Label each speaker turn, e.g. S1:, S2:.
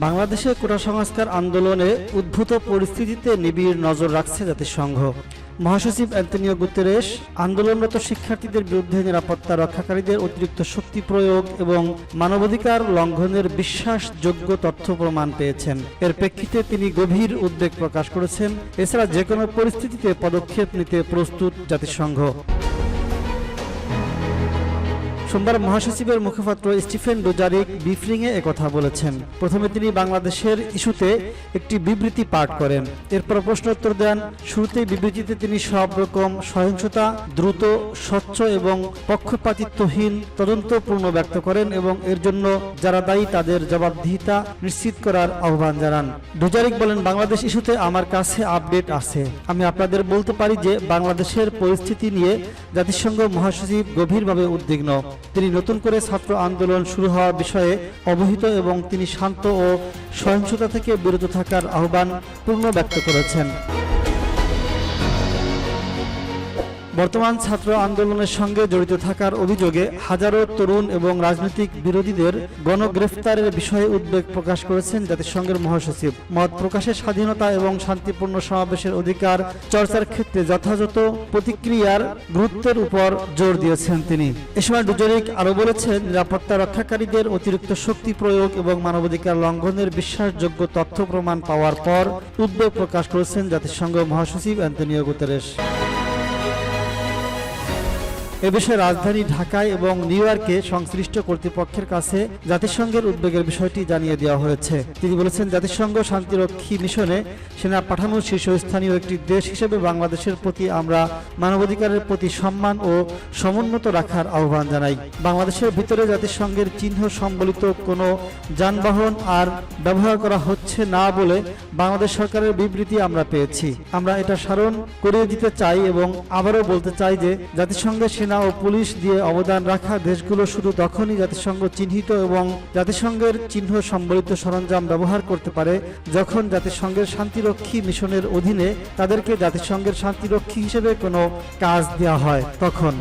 S1: বাংলাদেশে কোটা সংস্কার আন্দোলনে উদ্ভূত পরিস্থিতিতে নিবিড় নজর রাখছে জাতিসংঘ। মহাসচিব অ্যান্তোনিও গুতেরেস আন্দোলনরত শিক্ষার্থীদের বিরুদ্ধে নিরাপত্তা রক্ষাকারীদের অতিরিক্ত শক্তি প্রয়োগ এবং মানবাধিকার লঙ্ঘনের বিশ্বাসযোগ্য তথ্য প্রমাণ পেয়েছেন। এর প্রেক্ষিতে তিনি গভীর উদ্বেগ প্রকাশ করেছেন। এছাড়া যে কোনো পরিস্থিতিতে পদক্ষেপ নিতে প্রস্তুত জাতিসংঘ। সোমবার মহাসচিবের মুখপাত্র স্টিফেন ডুজারিক ব্রিফিংয়ে একথা বলেছেন। প্রথমে তিনি বাংলাদেশের ইস্যুতে একটি বিবৃতি পাঠ করেন, এরপর প্রশ্নোত্তর দেন। শুরুতেই বিবৃতিতে তিনি সব রকম সহিংসতা দ্রুত, স্বচ্ছ এবং পক্ষপাতিত্বহীন তদন্ত পূর্ণ ব্যক্ত করেন এবং এর জন্য যারা দায়ী তাদের জবাবদিহিতা নিশ্চিত করার আহ্বান জানান। ডুজারিক বলেন, বাংলাদেশ ইস্যুতে আমার কাছে আপডেট আছে। আমি আপনাদের বলতে পারি যে বাংলাদেশের পরিস্থিতি নিয়ে জাতিসংঘ মহাসচিব গভীরভাবে উদ্বিগ্ন। তিনি নতুন করে ছাত্র আন্দোলন শুরু হওয়ার বিষয়ে অবহিত এবং তিনি শান্ত ও সহিংসতা থেকে বিরত থাকার আহ্বান পূর্ণ ব্যক্ত করেছেন। বর্তমান ছাত্র আন্দোলনের সঙ্গে জড়িত থাকার অভিযোগে হাজারো তরুণ এবং রাজনৈতিক বিরোধীদের গণগ্রেফতারের বিষয়ে উদ্বেগ প্রকাশ করেছেন জাতিসংঘের মহাসচিব। মত প্রকাশের স্বাধীনতা এবং শান্তিপূর্ণ সমাবেশের অধিকার চর্চার ক্ষেত্রে যথাযথ প্রতিক্রিয়ার গুরুত্বের উপর জোর দিয়েছেন তিনি। এ সময় ডুজারিক আরও বলেছেন, নিরাপত্তা রক্ষাকারীদের অতিরিক্ত শক্তি প্রয়োগ এবং মানবাধিকার লঙ্ঘনের বিশ্বাসযোগ্য তথ্য প্রমাণ পাওয়ার পর উদ্বেগ প্রকাশ করেছেন জাতিসংঘ মহাসচিব অ্যান্তোনিও গুতেরেস। এ বিষয়ে রাজধানী ঢাকায় এবং নিউ ইয়র্কে সংশ্লিষ্ট কর্তৃপক্ষের কাছে জাতিসংঘের উদ্বেগের বিষয়টি জানিয়ে দেওয়া হয়েছে। তিনি বলেছেন, জাতিসংঘ শান্তিরক্ষী মিশনে সেনা পাঠানোর শীর্ষস্থানীয় একটি দেশ হিসেবে বাংলাদেশের প্রতি আমরা মানবাধিকারের প্রতি সম্মান ও সমুন্নত রাখার আহ্বান জানাই। বাংলাদেশের ভিতরে জাতিসংঘের চিহ্ন সম্বলিত কোনো যানবাহন আর ব্যবহার করা হচ্ছে না বলে বাংলাদেশ সরকারের বিবৃতি আমরা পেয়েছি। আমরা এটা স্মরণ করিয়ে দিতে চাই এবং আবারও বলতে চাই যে জাতিসংঘের সেনা ও পুলিশ দিয়ে অবদান রাখা দেশগুলো শুধু তখনই জাতিসংঘ চিহ্নিত এবং জাতিসংঘের চিহ্ন সম্বলিত সরঞ্জাম ব্যবহার করতে পারে যখন জাতিসংঘের শান্তিরক্ষী মিশনের অধীনে তাদেরকে জাতিসংঘের শান্তিরক্ষী হিসেবে কোনো কাজ দেওয়া হয় তখন।